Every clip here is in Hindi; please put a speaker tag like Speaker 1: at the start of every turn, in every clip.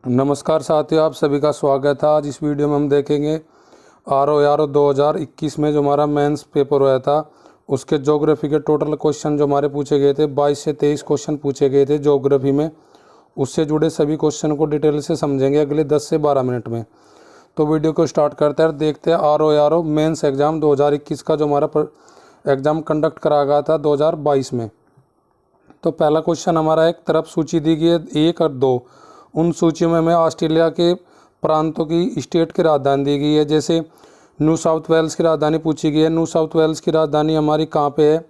Speaker 1: नमस्कार साथियों, आप सभी का स्वागत है। आज इस वीडियो में हम देखेंगे RO 2021 में जो हमारा मेंस पेपर हुआ था उसके ज्योग्राफी के टोटल क्वेश्चन जो हमारे पूछे गए थे। 22 से 23 क्वेश्चन पूछे गए थे ज्योग्राफी में। उससे जुड़े सभी क्वेश्चन को डिटेल से समझेंगे अगले 10 से 12 मिनट में। तो वीडियो को स्टार्ट करते हैं, देखते हैं RO मेंस एग्ज़ाम 2021 का जो हमारा एग्ज़ाम कंडक्ट करा गया था 2022 में। तो पहला क्वेश्चन हमारा एक तरफ सूची दी गई है 1 और 2। उन सूचियों में हमें ऑस्ट्रेलिया के प्रांतों की स्टेट की राजधानी दी गई है। जैसे न्यू साउथ वेल्स की राजधानी पूछी गई है। न्यू साउथ वेल्स की राजधानी हमारी कहाँ पे है?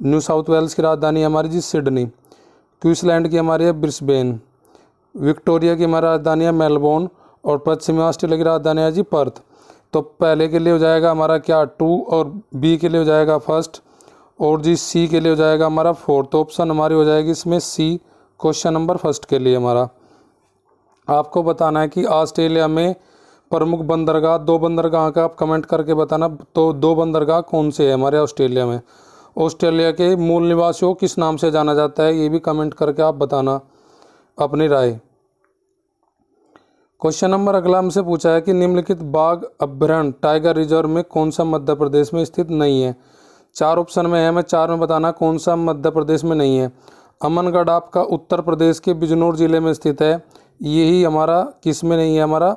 Speaker 1: न्यू साउथ वेल्स की राजधानी हमारी जी सिडनी। क्वींसलैंड की हमारी है ब्रिस्बेन। विक्टोरिया की हमारी राजधानी है मेलबोर्न। और पश्चिमी ऑस्ट्रेलिया की राजधानी है जी पर्थ। तो पहले के लिए हो जाएगा हमारा क्या 2, और बी के लिए हो जाएगा फर्स्ट, और जी सी के लिए हो जाएगा हमारा 4। तो ऑप्शन हमारी हो जाएगी इसमें सी, क्वेश्चन नंबर फर्स्ट के लिए हमारा। आपको बताना है कि ऑस्ट्रेलिया में प्रमुख बंदरगाह, 2 बंदरगाह का आप कमेंट करके बताना। तो 2 बंदरगाह कौन से हैं हमारे ऑस्ट्रेलिया में? ऑस्ट्रेलिया के मूल निवासियों को किस नाम से जाना जाता है, ये भी कमेंट करके आप बताना अपनी राय। क्वेश्चन नंबर अगला हमसे पूछा है कि निम्नलिखित बाघ अभयारण्य टाइगर रिजर्व में कौन सा मध्य प्रदेश में स्थित नहीं है? 4 ऑप्शन में है, हमें 4 में बताना कौन सा मध्य प्रदेश में नहीं है। अमनगढ़ आपका उत्तर प्रदेश के बिजनौर जिले में स्थित है। यही हमारा किस में नहीं है? हमारा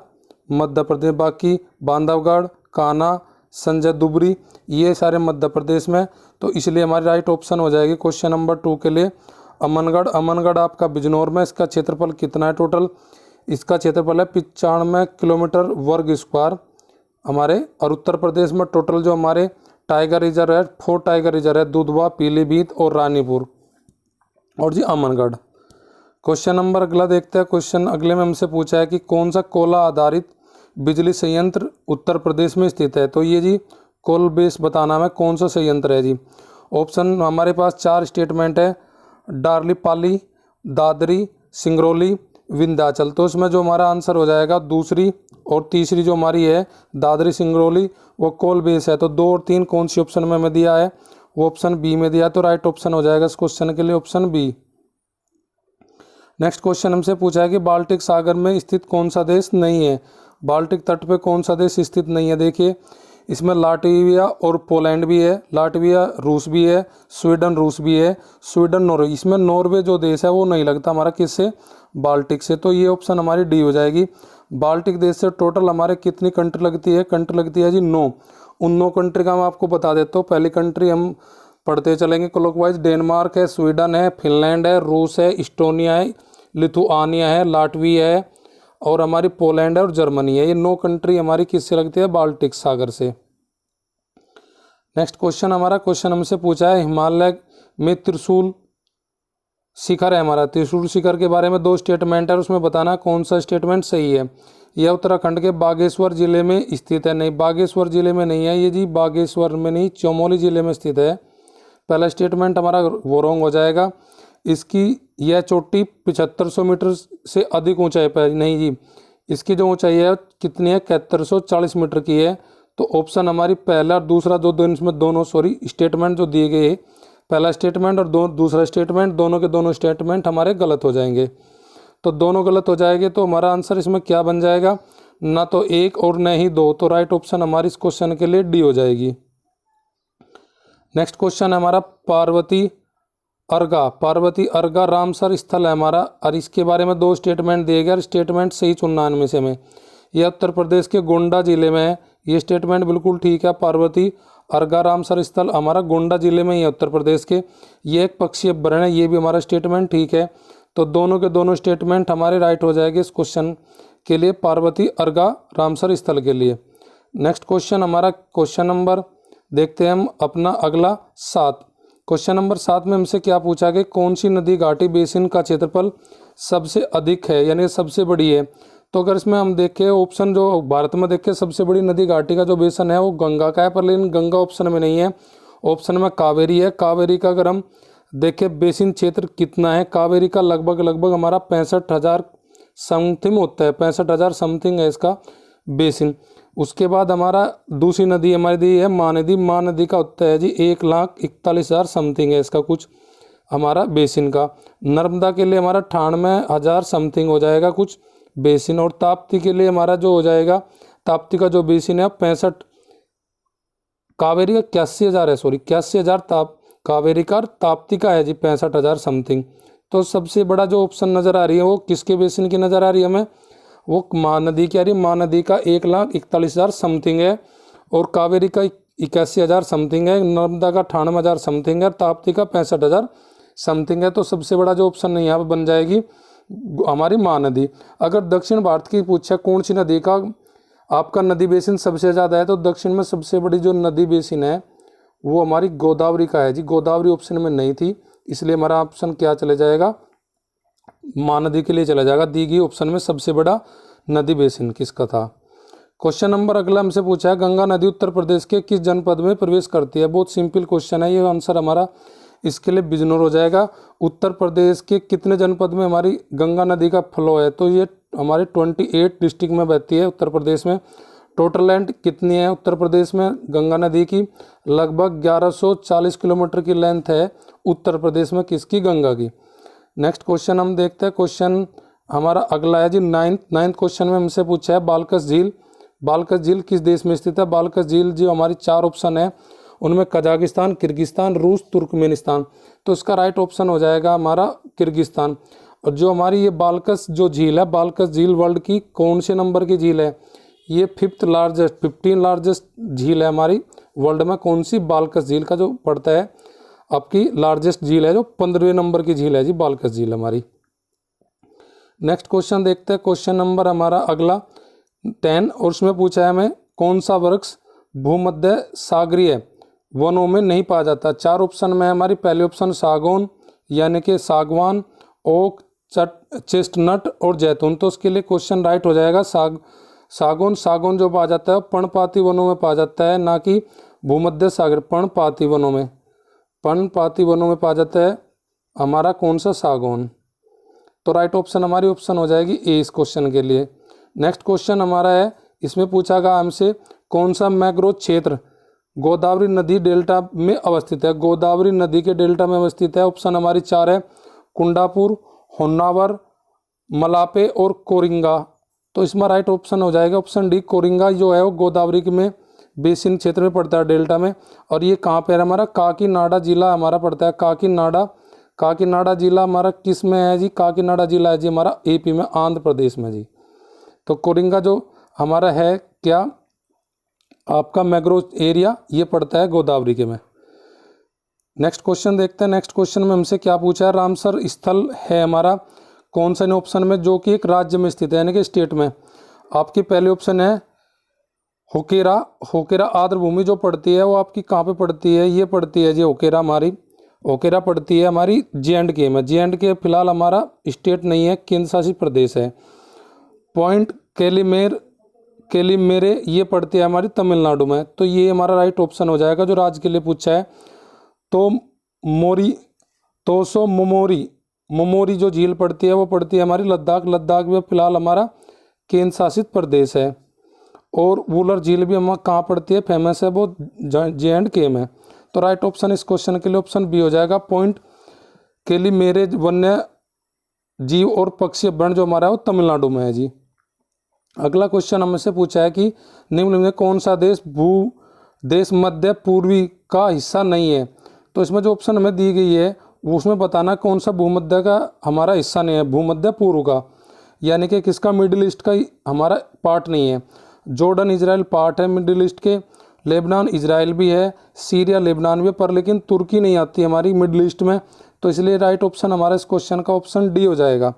Speaker 1: मध्य प्रदेश। बाकी बांधवगढ़, कान्हा, संजय दुबरी, ये सारे मध्य प्रदेश में। तो इसलिए हमारी राइट ऑप्शन हो जाएगी क्वेश्चन नंबर 2 के लिए अमनगढ़। अमनगढ़ आपका बिजनौर में। इसका क्षेत्रफल कितना है टोटल? इसका क्षेत्रफल है 95 किलोमीटर वर्ग स्क्वायर हमारे। और उत्तर प्रदेश में टोटल जो हमारे टाइगर रिजर्व है 4 टाइगर रिजर्व है, दुधवा, पीलीभीत और रानीपुर और जी अमनगढ़। क्वेश्चन नंबर अगला देखते हैं। क्वेश्चन अगले में हमसे पूछा है कि कौन सा कोयला आधारित बिजली संयंत्र उत्तर प्रदेश में स्थित है? तो ये जी कोल बेस बताना है कौन सा संयंत्र है जी। ऑप्शन हमारे पास 4 स्टेटमेंट है, डार्लीपाली, दादरी, सिंगरौली, विंध्याचल। तो इसमें जो हमारा आंसर हो जाएगा दूसरी और तीसरी जो हमारी है दादरी सिंगरौली, वो कोल बेस है। तो 2 और 3 कौन सी ऑप्शन में हमें दिया है? वो ऑप्शन बी में दिया है। तो राइट ऑप्शन हो जाएगा इस क्वेश्चन के लिए ऑप्शन बी। नेक्स्ट क्वेश्चन हमसे पूछा है कि बाल्टिक सागर में स्थित कौन सा देश नहीं है? बाल्टिक तट पे कौन सा देश स्थित नहीं है? देखिए इसमें लाटविया और पोलैंड भी है, लाटविया रूस भी है, स्वीडन रूस भी है, स्वीडन नॉर्वे। इसमें नॉर्वे जो देश है वो नहीं लगता हमारा किससे? बाल्टिक से। तो ये ऑप्शन हमारी डी हो जाएगी। बाल्टिक देश से टोटल हमारे कितनी कंट्री लगती है? कंट्री लगती है जी 9। उन 9 कंट्री का मैं आपको बता देता हूँ। पहली कंट्री हम पढ़ते चलेंगे क्लॉकवाइज। डेनमार्क है, स्वीडन है, फिनलैंड है, रूस है, इस्टोनिया है, लिथुआनिया है, लाटविया है और हमारी पोलैंड है और जर्मनी है। ये 9 कंट्री हमारी किससे लगती है? बाल्टिक सागर से। नेक्स्ट क्वेश्चन हमारा, क्वेश्चन हमसे पूछा है हिमालय में त्रिशूल शिखर है हमारा। त्रिशूल शिखर के बारे में 2 स्टेटमेंट है, उसमें बताना कौन सा स्टेटमेंट सही है। यह उत्तराखंड के बागेश्वर जिले में स्थित है। नहीं, बागेश्वर जिले में नहीं है ये जी, बागेश्वर में नहीं, चमोली जिले में स्थित है। पहला स्टेटमेंट हमारा वो रॉन्ग हो जाएगा। इसकी यह चोटी 7500 मीटर से अधिक ऊंचाई पर नहीं जी, इसकी जो ऊंचाई है कितनी है? 7140 मीटर की है। तो ऑप्शन हमारी पहला और दूसरा इसमें दोनों स्टेटमेंट जो दिए गए, पहला स्टेटमेंट और दूसरा स्टेटमेंट, दोनों के दोनों स्टेटमेंट हमारे गलत हो जाएंगे। तो दोनों गलत हो जाएंगे तो हमारा आंसर इसमें क्या बन जाएगा? ना तो 1 और न ही 2। तो राइट ऑप्शन हमारी इस क्वेश्चन के लिए डी हो जाएगी। नेक्स्ट क्वेश्चन है हमारा पार्वती अर्गा रामसर स्थल है हमारा। और इसके बारे में 2 स्टेटमेंट दिए गए। स्टेटमेंट सही चुनना इनमें से में। यह उत्तर प्रदेश के गोंडा जिले में है। ये स्टेटमेंट बिल्कुल ठीक है। पार्वती अर्गा रामसर स्थल हमारा गोंडा जिले में ही है उत्तर प्रदेश के। ये एक पक्षी अभ्यारण्य है, ये भी हमारा स्टेटमेंट ठीक है। तो दोनों के दोनों स्टेटमेंट हमारे राइट हो जाएंगे इस क्वेश्चन के लिए, पार्वती अर्गा रामसर स्थल के लिए। नेक्स्ट क्वेश्चन हमारा क्वेश्चन नंबर देखते हैं हम अपना अगला 7। क्वेश्चन नंबर 7 में हमसे क्या पूछा कि कौन सी नदी घाटी बेसिन का क्षेत्रफल सबसे अधिक है, यानी सबसे बड़ी है? तो अगर इसमें हम देखें ऑप्शन जो भारत में देखें सबसे बड़ी नदी घाटी का जो बेसन है वो गंगा का है, पर लेकिन गंगा ऑप्शन में नहीं है। ऑप्शन में कावेरी है। कावेरी का अगर हम देखें बेसिन क्षेत्र कितना है, कावेरी का लगभग हमारा 65,000 समथिंग होता है, 65,000 समथिंग है इसका बेसिन। उसके बाद हमारा दूसरी नदी हमारी दी है महानदी। महानदी का होता है जी 1,41,000 समथिंग है इसका कुछ। हमारा बेसिन का। नर्मदा के लिए हमारा 98,000 समथिंग हो जाएगा कुछ बेसिन, और ताप्ती के लिए हमारा जो हो जाएगा, ताप्ती का जो बेसिन है 65, कावेरी का 81,000 है, सॉरी 81,000 कावेरी का, ताप्ती का है जी 65,000 समथिंग। तो सबसे बड़ा जो ऑप्शन नज़र आ रही है वो किसके बेसिन की नज़र आ रही है हमें, वो महानदी की आ रही है। महानदी का 1,41,000 समथिंग है, और कावेरी का 81,000 समथिंग है, नर्मदा का 98,000 समथिंग है, ताप्ती का 65,000 समथिंग है। तो सबसे बड़ा जो ऑप्शन यहाँ पर बन जाएगी हमारी महानदी। अगर दक्षिण भारत की पूछा कौन सी नदी का आपका नदी बेसिन सबसे ज़्यादा है, तो दक्षिण में सबसे बड़ी जो नदी बेसिन है वो हमारी गोदावरी का है जी। गोदावरी ऑप्शन में नहीं थी, इसलिए हमारा ऑप्शन क्या चले जाएगा, महानदी के लिए चला जाएगा। दी गई ऑप्शन में सबसे बड़ा नदी बेसिन किसका था। क्वेश्चन नंबर अगला हमसे पूछा है, गंगा नदी उत्तर प्रदेश के किस जनपद में प्रवेश करती है। बहुत सिंपल क्वेश्चन है, ये आंसर हमारा इसके लिए बिजनौर हो जाएगा। उत्तर प्रदेश के कितने जनपद में हमारी गंगा नदी का फ्लो है, तो ये हमारे 28 डिस्ट्रिक्ट में बहती है उत्तर प्रदेश में। टोटल लेंथ कितनी है उत्तर प्रदेश में गंगा नदी की, लगभग 1140 किलोमीटर की लेंथ है उत्तर प्रदेश में किसकी, गंगा की। नेक्स्ट क्वेश्चन हम देखते हैं। क्वेश्चन हमारा अगला है जी नाइन्थ क्वेश्चन में हमसे पूछा है बालकस झील। बालकस झील किस देश में स्थित है। बालकस झील जो हमारी 4 ऑप्शन है उनमें कजाकिस्तान, किर्गिस्तान, रूस, तुर्कमेनिस्तान। तो इसका राइट ऑप्शन हो जाएगा हमारा किर्गिस्तान। और जो हमारी ये बालकस जो झील है, बालकस झील वर्ल्ड की कौन से नंबर की झील है, ये 15 लार्जेस्ट झील है हमारी वर्ल्ड में। कौन सी, बालकस झील का जो पड़ता है आपकी लार्जेस्ट झील है, जो 15वें नंबर की झील है जी बालकस झील हमारी। नेक्स्ट क्वेश्चन देखते हैं। क्वेश्चन नंबर हमारा अगला 10, और उसमें पूछा है हमें कौन सा वृक्ष भूमध्य सागरीय वनों में नहीं पाया जाता। 4 ऑप्शन में हमारी पहले ऑप्शन सागौन यानी कि सागवान, ओक, चेस्टनट और जैतून। तो उसके लिए क्वेश्चन राइट हो जाएगा सागौन। सागौन जो पाया जाता है पर्णपाती वनों में पाया जाता है, ना कि भूमध्य सागर। पर्णपाती वनों में पाया जाता है हमारा कौन सा, सागौन। तो राइट ऑप्शन हमारी ऑप्शन हो जाएगी ए इस क्वेश्चन के लिए। नेक्स्ट क्वेश्चन हमारा है, इसमें पूछा गया हमसे कौन सा मैंग्रोव क्षेत्र गोदावरी नदी डेल्टा में अवस्थित है। गोदावरी नदी के डेल्टा में अवस्थित है। ऑप्शन हमारी 4 है, कुंडापुर, होन्नावर, मलापे और कोरिंगा। तो इसमें राइट ऑप्शन हो जाएगा ऑप्शन डी, कोरिंगा जो है वो गोदावरी में बेसिन क्षेत्र में पड़ता है, डेल्टा में। और ये कहाँ पे है हमारा, काकीनाडा जिला हमारा पड़ता है। काकीनाडा जिला हमारा किस में है जी, काकीनाडा जिला है जी हमारा एपी में, आंध्र प्रदेश में जी। तो कोरिंगा जो हमारा है क्या आपका मैंग्रोव एरिया, ये पड़ता है गोदावरी के में। नेक्स्ट क्वेश्चन देखते हैं। नेक्स्ट क्वेश्चन में हमसे क्या पूछा है, रामसर स्थल है हमारा कौन सा ऑप्शन में, जो कि एक राज्य में स्थित है यानी कि स्टेट में। आपकी पहले ऑप्शन है होकेरा आर्द्र भूमि जो पड़ती है वो आपकी कहाँ पे पड़ती है, ये पड़ती है जी होकेरा पड़ती है हमारी J&K में। J&K फिलहाल हमारा स्टेट नहीं है, केंद्र शासित प्रदेश है। पॉइंट कैलिमेरे ये पड़ती है हमारी तमिलनाडु में। तो ये हमारा राइट ऑप्शन हो जाएगा जो राज्य के लिए पूछा है। तो तोसो मोमोरी जो झील पड़ती है वो पड़ती है हमारी लद्दाख में फिलहाल हमारा केंद्र शासित प्रदेश है। और वुलर झील भी हम कहाँ पड़ती है, फेमस है वो J&K में। तो राइट ऑप्शन इस क्वेश्चन के लिए ऑप्शन बी हो जाएगा। पॉइंट कैलिमेरे वन्य जीव और पक्षी अभ्यारण्य जो हमारा है वो तमिलनाडु में है जी। अगला क्वेश्चन हमसे पूछा है कि निम्न में कौन सा देश मध्य पूर्वी का हिस्सा नहीं है। तो इसमें जो ऑप्शन हमें दी गई है उसमें बताना कौन सा भूमध्य का हमारा हिस्सा नहीं है, भूमध्य पूर्व का, यानी कि किसका, मिडिल ईस्ट का हमारा पार्ट नहीं है। जॉर्डन इजराइल पार्ट है मिडिल ईस्ट के, लेबनान इजराइल भी है, सीरिया लेबनान भी है, पर लेकिन तुर्की नहीं आती हमारी मिडिल ईस्ट में। तो इसलिए राइट ऑप्शन हमारा इस क्वेश्चन का ऑप्शन डी हो जाएगा।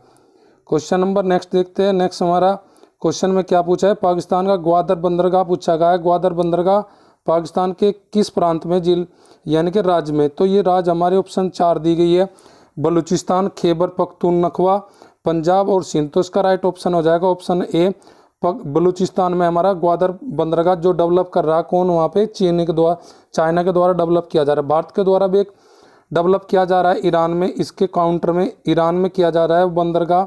Speaker 1: क्वेश्चन नंबर नेक्स्ट देखते हैं। नेक्स्ट हमारा क्वेश्चन में क्या पूछा है, पाकिस्तान का ग्वादर बंदरगाह पूछा गया है। ग्वादर बंदरगाह पाकिस्तान के किस प्रांत में, जिल यानी कि राज्य में। तो ये राज्य हमारे ऑप्शन 4 दी गई है, बलूचिस्तान, खैबर पख्तूनख्वा, पंजाब और सिंध। तो इसका राइट ऑप्शन हो जाएगा ऑप्शन ए, बलूचिस्तान में हमारा ग्वादर बंदरगाह जो डेवलप कर रहा है कौन, वहाँ पे चाइना के द्वारा डेवलप किया जा रहा है। भारत के द्वारा भी एक डेवलप किया जा रहा है ईरान में, इसके काउंटर में ईरान में किया जा रहा है बंदरगाह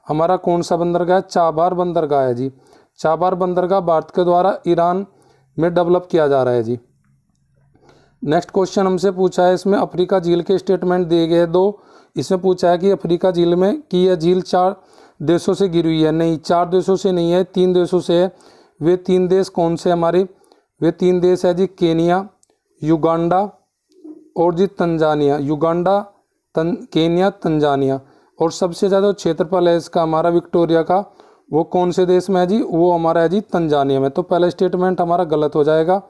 Speaker 1: हमारा कौन सा बंदरगाह है, चाबार बंदरगाह है जी। चाबार बंदरगाह भारत के द्वारा ईरान में डेवलप किया जा रहा है जी। नेक्स्ट क्वेश्चन हमसे पूछा है, इसमें अफ्रीका झील के स्टेटमेंट दिए गए दो। इसमें पूछा है कि अफ्रीका झील में कि यह झील 4 देशों से घिरी हुई है। नहीं, 4 देशों से नहीं है, 3 देशों से है। वे 3 देश कौन से हमारे? वे 3 देश है जी, केनिया, युगांडा और जी तंजानिया। Uganda, Kenya, Tanzania. और सबसे ज़्यादा क्षेत्रफल है इसका हमारा विक्टोरिया का, वो कौन से देश में है जी? वो हमारा है जी तंजानिया में। तो पहला स्टेटमेंट हमारा गलत हो जाएगा।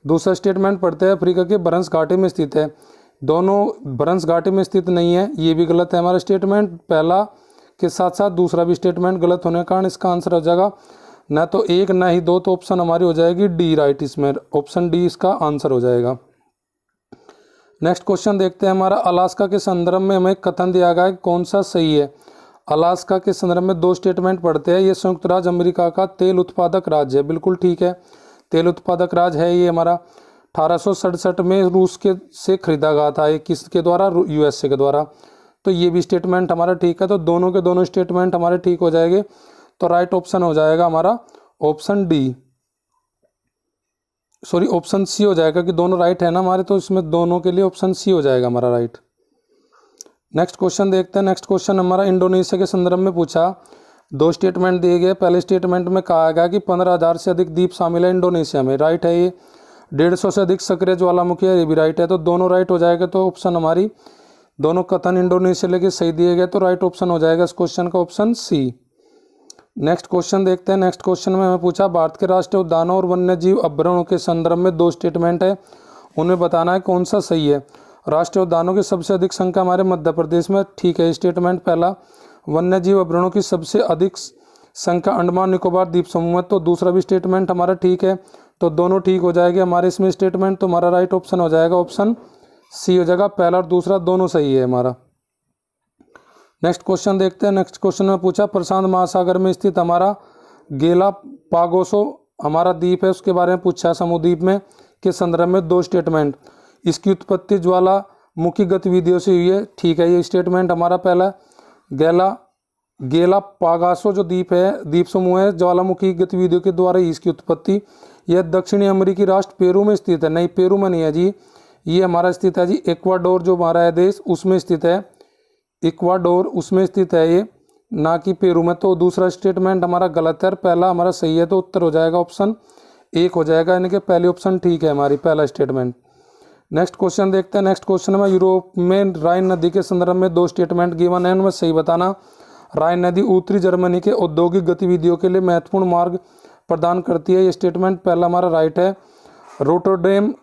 Speaker 1: दूसरा स्टेटमेंट पढ़ते हैं, अफ्रीका के बरंस घाटी में स्थित है। दोनों बरंस घाटी में स्थित नहीं है, ये भी गलत है हमारा स्टेटमेंट। पहला के साथ साथ दूसरा भी स्टेटमेंट गलत होने के कारण इसका आंसर हो जाएगा ना तो 1 ना ही 2, तो ऑप्शन हमारी हो जाएगी डी राइट। इसमें ऑप्शन डी इसका आंसर हो जाएगा। नेक्स्ट क्वेश्चन देखते हैं हमारा, अलास्का के संदर्भ में हमें कथन दिया गया है, कौन सा सही है? अलास्का के संदर्भ में 2 स्टेटमेंट पढ़ते हैं। ये संयुक्त राज्य अमेरिका का तेल उत्पादक राज्य है, बिल्कुल ठीक है, तेल उत्पादक राज्य है ये हमारा। 1867 में रूस के से खरीदा गया था, ये किसके द्वारा? यूएसए के द्वारा। तो ये भी स्टेटमेंट हमारा ठीक है। तो दोनों के दोनों स्टेटमेंट हमारे ठीक हो जाएंगे। तो राइट ऑप्शन हो जाएगा हमारा option D, sorry option C हो जाएगा, कि दोनों राइट है ना हमारे, तो इसमें दोनों के लिए ऑप्शन सी हो जाएगा हमारा राइट। नेक्स्ट क्वेश्चन देखते हैं। नेक्स्ट क्वेश्चन हमारा इंडोनेशिया के संदर्भ में पूछा, 2 स्टेटमेंट दिए गए। पहले स्टेटमेंट में कहा गया कि 15,000 से अधिक द्वीप शामिल है इंडोनेशिया में, राइट है ये। 150 से अधिक सक्रिय ज्वालामुखी है, ये भी राइट है। तो दोनों राइट हो जाएगा। तो ऑप्शन हमारी दोनों कथन इंडोनेशिया लेके सही दिए गए, तो राइट ऑप्शन हो जाएगा इस क्वेश्चन का ऑप्शन सी। नेक्स्ट क्वेश्चन देखते हैं। नेक्स्ट क्वेश्चन में हमें पूछा, भारत के राष्ट्रीय उद्यानों और वन्य जीव अभ्यारण्यों के संदर्भ में 2 स्टेटमेंट है, उन्हें बताना है कौन सा सही है। राष्ट्रीय उद्यानों की सबसे अधिक संख्या हमारे मध्य प्रदेश में, ठीक है स्टेटमेंट पहला। वन्य जीव अभ्यारण्यों की सबसे अधिक संख्या अंडमान निकोबार द्वीप समूह में, तो दूसरा भी स्टेटमेंट हमारा ठीक है। तो दोनों ठीक हो जाएंगे हमारे इसमें स्टेटमेंट। तो हमारा राइट ऑप्शन हो जाएगा ऑप्शन सी हो जाएगा, पहला और दूसरा दोनों सही है हमारा। नेक्स्ट क्वेश्चन देखते हैं। नेक्स्ट क्वेश्चन में पूछा, प्रशांत महासागर में स्थित हमारा गेलापागोसो हमारा द्वीप है, उसके बारे में पूछा है, समुद्वीप में के संदर्भ में 2 स्टेटमेंट। इसकी उत्पत्ति ज्वालामुखी गतिविधियों से हुई है, ठीक है ये स्टेटमेंट हमारा पहला। गेलापागोसो जो द्वीप है, द्वीप समूह है, ज्वालामुखी गतिविधियों के द्वारा इसकी उत्पत्ति। यह दक्षिणी अमेरिकी राष्ट्र पेरू में स्थित है, नहीं पेरू में नहीं है जी, ये हमारा स्थित है जी इक्वाडोर जो हमारा है देश, उसमें स्थित है, इक्वाडोर उसमें स्थित है ये, ना कि पेरू में। तो दूसरा स्टेटमेंट हमारा गलत है, पहला हमारा सही है। तो उत्तर हो जाएगा ऑप्शन 1 हो जाएगा, यानी कि पहली ऑप्शन ठीक है हमारी, पहला स्टेटमेंट। नेक्स्ट क्वेश्चन देखते हैं। नेक्स्ट क्वेश्चन में यूरोप में राइन नदी के संदर्भ में 2 स्टेटमेंट गिवन है, उनमें सही बताना। राइन नदी उत्तरी जर्मनी के औद्योगिक गतिविधियों के लिए महत्वपूर्ण मार्ग प्रदान करती है, ये स्टेटमेंट पहला हमारा राइट है। रोटरडेम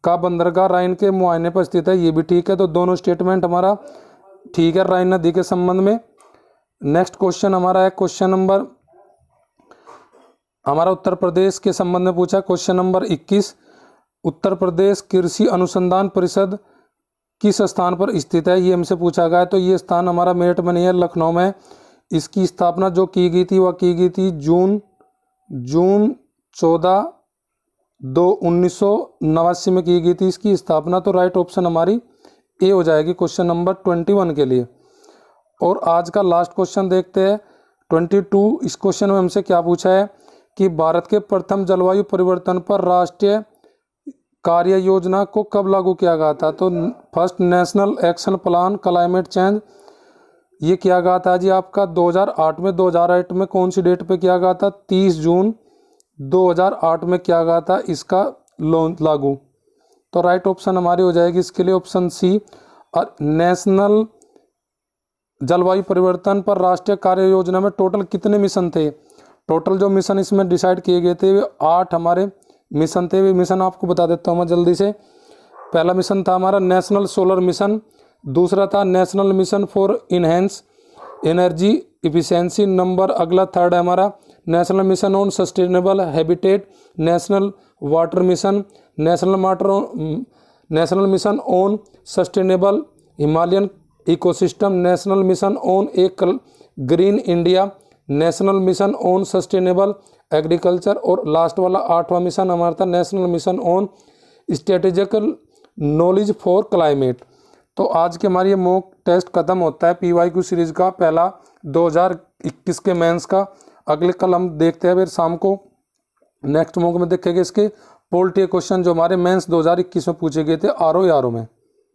Speaker 1: का बंदरगाह राइन के मुआयने पर स्थित है, ये भी ठीक है। तो दोनों स्टेटमेंट हमारा ठीक है राइन नदी के संबंध में। नेक्स्ट क्वेश्चन हमारा है क्वेश्चन नंबर हमारा उत्तर प्रदेश के संबंध में पूछा, क्वेश्चन नंबर 21। उत्तर प्रदेश कृषि अनुसंधान परिषद किस स्थान पर स्थित है, ये हमसे पूछा गया है। तो ये स्थान हमारा मेरठ में नहीं है, लखनऊ में। इसकी स्थापना जो की गई थी वह की गई थी जून 14/2/1989 में की गई थी इसकी स्थापना। तो राइट ऑप्शन हमारी ए हो जाएगी क्वेश्चन नंबर 21 के लिए। और आज का लास्ट क्वेश्चन देखते हैं 22। इस क्वेश्चन में हमसे क्या पूछा है कि भारत के प्रथम जलवायु परिवर्तन पर राष्ट्रीय कार्य योजना को कब लागू किया गया था। तो first national action plan climate change ये किया गया था जी आपका 2008 में। 2008 में कौन सी डेट पे किया गया था? 30 जून 2008 में किया गया था इसका लागू। तो राइट ऑप्शन हमारी हो जाएगी इसके लिए ऑप्शन सी। और नेशनल जलवायु परिवर्तन पर राष्ट्रीय कार्य योजना में टोटल कितने मिशन थे? टोटल जो मिशन इसमें डिसाइड किए गए थे वे 8 हमारे मिशन थे। वे मिशन आपको बता देता हूँ मैं जल्दी से। पहला मिशन था हमारा नेशनल सोलर मिशन, दूसरा था national mission for enhance energy efficiency, number अगला 3rd है हमारा national mission on sustainable habitat, national water mission, national mission on sustainable Himalayan ecosystem, national mission on A green India, national mission on sustainable agriculture, और लास्ट वाला 8वां मिशन हमारा था national mission on strategical knowledge for climate. तो आज के हमारी ये मॉक टेस्ट खत्म होता है PYQ सीरीज का, पहला 2021 के मेंस का। अगले कल हम देखते हैं फिर शाम को नेक्स्ट मॉक में देखेंगे इसके पोल्ट्री क्वेश्चन जो हमारे मेंस 2021 में पूछे गए थे आरओ या आरओ में।